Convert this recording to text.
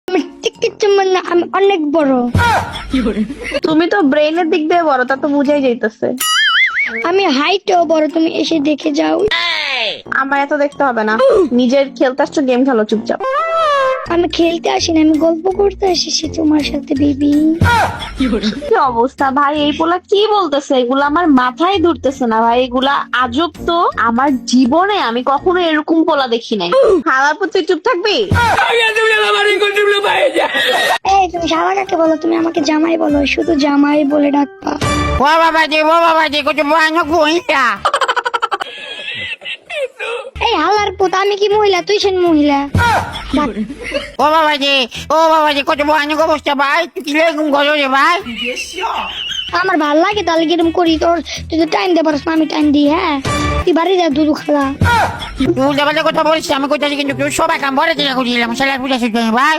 আমি টিকটিক চেম্বার না, আমি অনেক বড়। তুমি তো ব্রেইনের দিক দিয়ে বড়, তা তো বুঝাই যাইতেছে। আমি হাইটেও বড়, তুমি এসে দেখে যাও। আমার এত দেখতে হবে না, নিজের খেলতে আসছো, গেম খেলো চুপচাপ। আমি খেলতে আসিনি, আমি গল্প করতে এসেছি তোমার সাথে বেবি। কি অবস্থা ভাই, এই পোলা কি বলতেছে? এগুলা আমার মাথায় ধরতেছে না ভাই, এগুলা আজব তো। আমার জীবনে আমি কখনো এরকম পোলা দেখি নাই। হালাপুর তুই চুপ থাকবি? এই তুমি শালা কাকে বলো? তুমি আমাকে জামাই বলো, শুধু জামাই বলে ডাকবা। Wo babaji, kucu banyak kuita. এই হালার পুত, আমি কি মহিলা? তুই সেন মহিলা। Oh babaji, kucu banyak kau bos cabai. Kilo yang kau jadi bay. আমার ভাল লাগে তাহলে কিরম করি। তোর তুই তো টাইম দে পারস না, আমি টাইম দিই। হ্যাঁ, তুই বাড়ি যা, দুধ খালা। Tu dapat kau tahu boleh sama kau jadi kinjuk. Tu sobat kan boleh tidak kau jadi. Masalah sudah sudah bay.